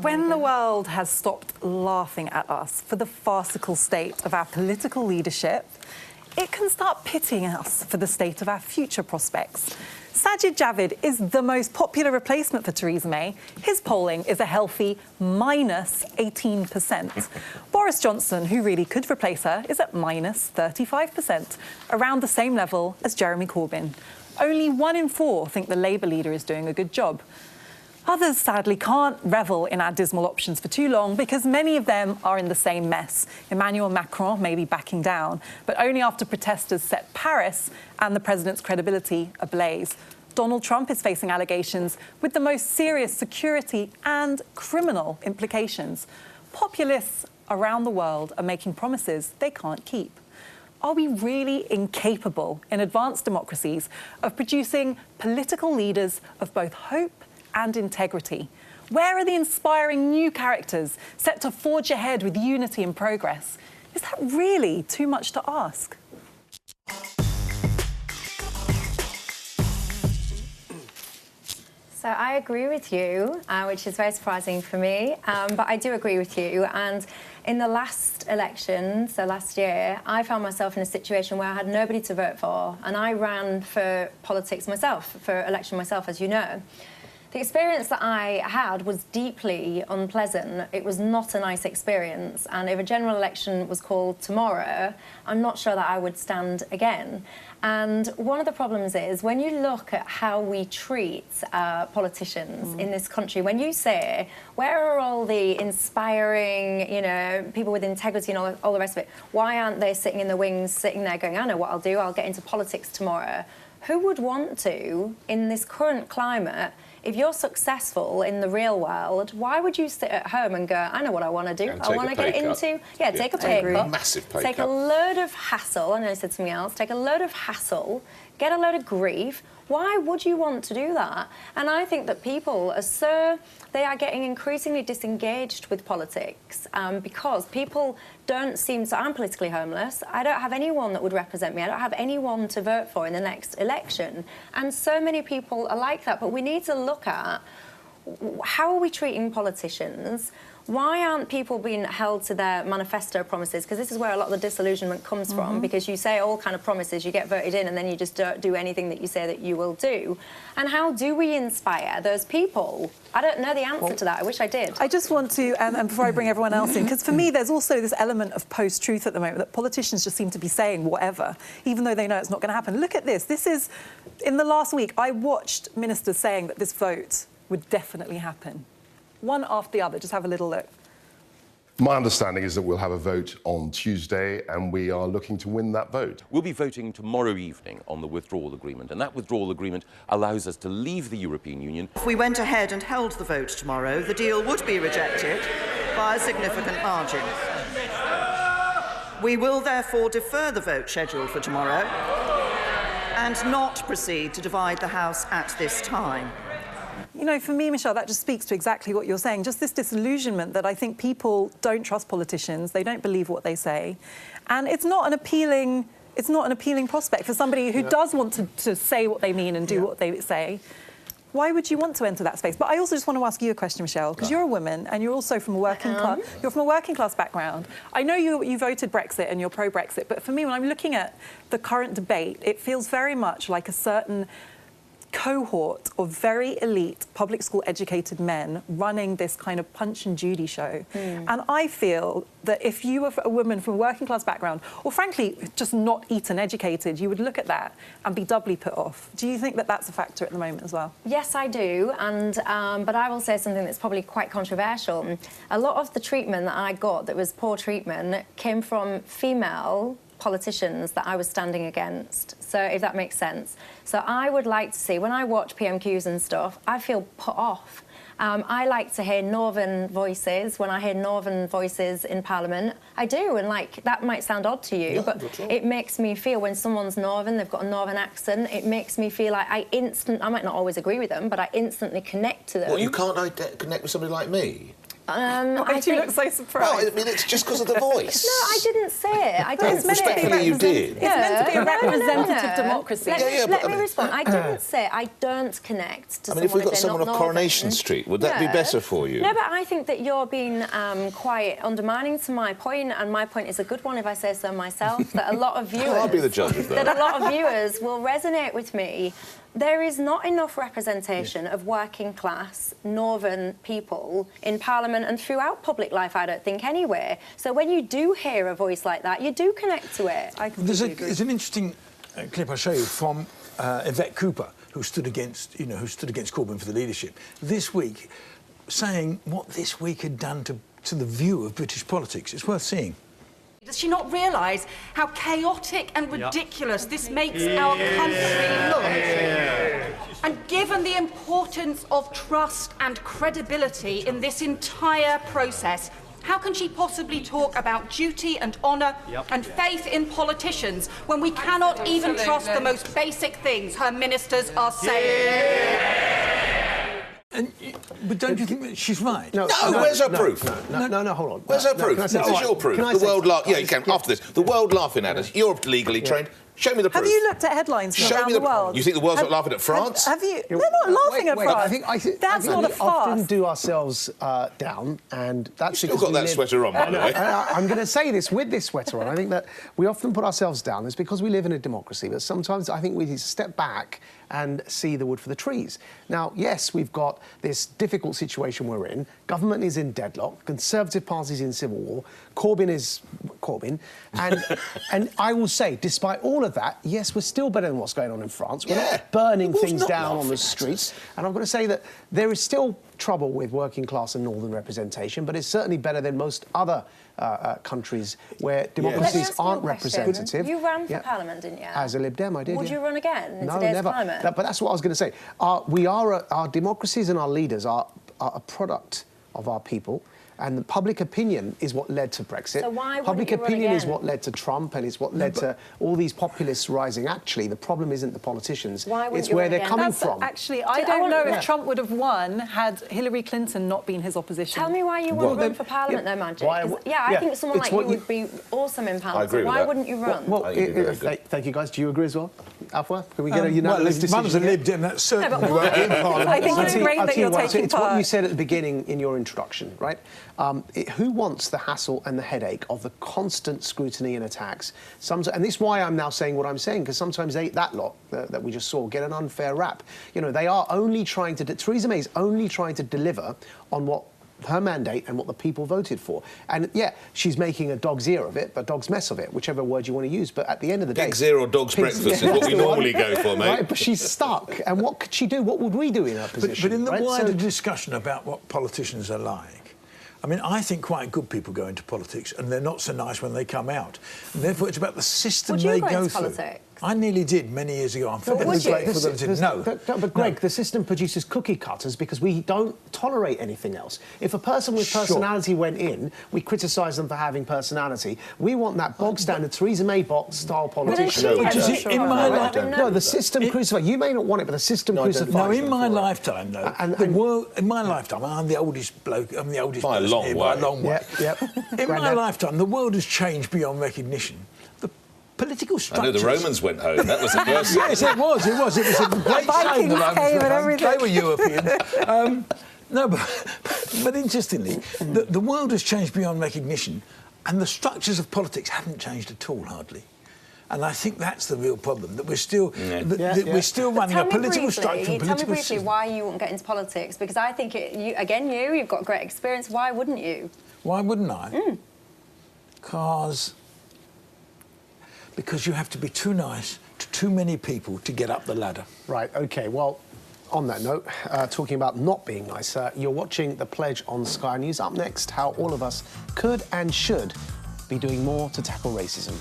When the world has stopped laughing at us for the farcical state of our political leadership, it can start pitying us for the state of our future prospects. Sajid Javid is the most popular replacement for Theresa May. His polling is a healthy minus 18%. Boris Johnson, who really could replace her, is at minus 35%, around the same level as Jeremy Corbyn. Only 1 in 4 think the Labour leader is doing a good job. Others, sadly, can't revel in our dismal options for too long because many of them are in the same mess. Emmanuel Macron may be backing down, but only after protesters set Paris and the president's credibility ablaze. Donald Trump is facing allegations with the most serious security and criminal implications. Populists around the world are making promises they can't keep. Are we really incapable in advanced democracies of producing political leaders of both hope and integrity? Where are the inspiring new characters set to forge ahead with unity and progress? Is that really too much to ask? So I agree with you, which is very surprising for me, but I do agree with you. And in the last election, so last year, I found myself in a situation where I had nobody to vote for, and I ran for politics myself, for election myself, as you know. The experience that I had was deeply unpleasant. It was not a nice experience, and if a general election was called tomorrow, I'm not sure that I would stand again. And one of the problems is when you look at how we treat politicians in this country, when you say, where are all the inspiring, you know, people with integrity and all the rest of it, why aren't they sitting in the wings, sitting there going, I know what I'll do, I'll get into politics tomorrow? Who would want to, in this current climate, if you're successful in the real world, why would you sit at home and go, I know what I want to do, I want to get into... Yeah, take a pay cut. Massive pay cut. Take a load of hassle, I know I said something else, take a load of hassle, get a load of grief. Why would you want to do that? And I think that people are they are getting increasingly disengaged with politics because people don't seem to... I'm politically homeless. I don't have anyone that would represent me. I don't have anyone to vote for in the next election. And so many people are like that. But we need to look at how are we treating politicians? Why aren't people being held to their manifesto promises? Because this is where a lot of the disillusionment comes from, because you say all kind of promises, you get voted in, and then you just don't do anything that you say that you will do. And how do we inspire those people? I don't know the answer to that. I wish I did. I just want to, and before I bring everyone else in, because for me there's also this element of post-truth at the moment, that politicians just seem to be saying whatever, even though they know it's not going to happen. Look at this. This is, in the last week, I watched ministers saying that this vote would definitely happen. One after the other. Just have a little look. My understanding is that we'll have a vote on Tuesday, and we are looking to win that vote. We'll be voting tomorrow evening on the withdrawal agreement, and that withdrawal agreement allows us to leave the European Union. If we went ahead and held the vote tomorrow, the deal would be rejected by a significant margin. We will therefore defer the vote scheduled for tomorrow and not proceed to divide the House at this time. You know, for me, Michelle, that just speaks to exactly what you're saying. Just this disillusionment that I think people don't trust politicians, they don't believe what they say, and it's not an appealing prospect for somebody who does want to say what they mean and do what they say. Why would you want to enter that space? But I also just want to ask you a question, Michelle, because you're a woman and you're also from a working class. You're from a working class background. I know you voted Brexit and you're pro-Brexit, but for me, when I'm looking at the current debate, it feels very much like a certain cohort of very elite public school educated men running this kind of Punch and Judy show. And I feel that if you were a woman from a working class background, or frankly just not Eton educated, you would look at that and be doubly put off. Do you think that that's a factor at the moment as well? Yes, I do, and but I will say something that's probably quite controversial. A lot of the treatment that I got that was poor treatment came from female politicians that I was standing against, so if that makes sense. So I would like to see, when I watch PMQs and stuff, I feel put off. I like to hear northern voices. When I hear northern voices in Parliament, I do, and like that might sound odd to you, but it makes me feel when someone's northern, they've got a northern accent, it makes me feel like I might not always agree with them, but I instantly connect to them. Well, you can't connect with somebody like me? Why do you look so surprised? Well, I mean, it's just because of the voice. No, I didn't say it. I didn't. Respectfully, you did. It's meant to be a representative democracy. Let me respond. I didn't say I don't connect to I mean, if we've got someone off Coronation Street, would that be better for you? No, but I think that you're being quite undermining to my point, and my point is a good one if I say so myself, that a lot of viewers... I'll be the judge of that. That a lot of viewers will resonate with me. There is not enough representation of working class northern people in Parliament and throughout public life, I don't think, anyway. So when you do hear a voice like that, you do connect to it. I completely agree. There's an interesting clip I'll show you from Yvette Cooper, who stood against Corbyn for the leadership this week, saying what this week had done to the view of British politics. It's worth seeing. Does she not realise how chaotic and ridiculous this makes our country look? And given the importance of trust and credibility in this entire process, how can she possibly talk about duty and honour and faith in politicians when we cannot even trust the most basic things her ministers are saying? But don't you think that she's right? No, where's her proof? No, hold on. Where's her proof? This is your proof. The world laughing... Yeah, you can, after this. The world laughing at us. You're legally trained. Show me the proof. Have you looked at headlines from around the world? You think the world's not laughing at France? Have you? They're not laughing at France. I think that's not a farce. We often do ourselves down, and that's You've still got that sweater on, by the way. I'm going to say this with this sweater on. I think that we often put ourselves down. It's because we live in a democracy, but sometimes I think we need to step back and see the wood for the trees. Now, yes, we've got this difficult situation we're in. Government is in deadlock. Conservative Party's in civil war. Corbyn is Corbyn. And I will say, despite all of that, yes, we're still better than what's going on in France. We're not burning things down on the streets. And I've got to say that there is still trouble with working class and northern representation, but it's certainly better than most other countries where democracies aren't representative. You ran for Parliament, didn't you? As a Lib Dem, I did. Would you run again in no, today's never. climate? But that's what I was going to say. Our democracies and our leaders are a product of our people. And the public opinion is what led to Brexit. So why public wouldn't you opinion run is again? what led to Trump, and it's what led to all these populists rising. Actually, the problem isn't the politicians. Why wouldn't it's you where run they're again? coming from. Actually, I don't know if Trump would have won had Hillary Clinton not been his opposition. Tell me why you wouldn't run for Parliament, though, Magic. I think someone like you would be awesome in Parliament. I agree with why that. wouldn't you run? Thank you, guys. Do you agree as well? Afua, can we get a unanimous decision? Runs a Lib Dem, that's certainly won't be in Parliament. I think it's great that you're taking It's what you said at the beginning in your introduction, right? Who wants the hassle and the headache of the constant scrutiny and attacks? And this is why I'm now saying what I'm saying, because sometimes that lot that we just saw get an unfair rap. You know, they are only trying to... Theresa May is only trying to deliver on what her mandate and what the people voted for. And, yeah, she's making a dog's ear of it, but dog's mess of it, whichever word you want to use. But at the end of the day... Pig's ear or dog's breakfast is what we normally go for, mate. Right, but she's stuck. And what could she do? What would we do in her position? But in the wider discussion about what politicians are like, I mean, I think quite good people go into politics and they're not so nice when they come out. And therefore, it's about the system they go through. Politics? I nearly did many years ago. I'm grateful that I didn't know. But Greg, the system produces cookie cutters because we don't tolerate anything else. If a person with personality went in, we criticise them for having personality. We want that bog-standard Theresa May style politician. In my lifetime... No, the system crucifies... You may not want it, but the system crucifies... No, in my lifetime, though, in my lifetime, I'm the oldest bloke, I'm the oldest by a long way. By a long way. In my lifetime, the world has changed beyond recognition. Political structures. I know the Romans went home. That was the first. Yes, it was. It was a great shame the Romans went home. They were European. No, but interestingly, the world has changed beyond recognition, and the structures of politics haven't changed at all, hardly. And I think that's the real problem, that we're still we're still running a political structure. Tell me briefly why you wouldn't get into politics, because I think you've got great experience. Why wouldn't you? Why wouldn't I? Because you have to be too nice to too many people to get up the ladder. Right, OK, well, on that note, talking about not being nice, you're watching The Pledge on Sky News. Up next, how all of us could and should be doing more to tackle racism.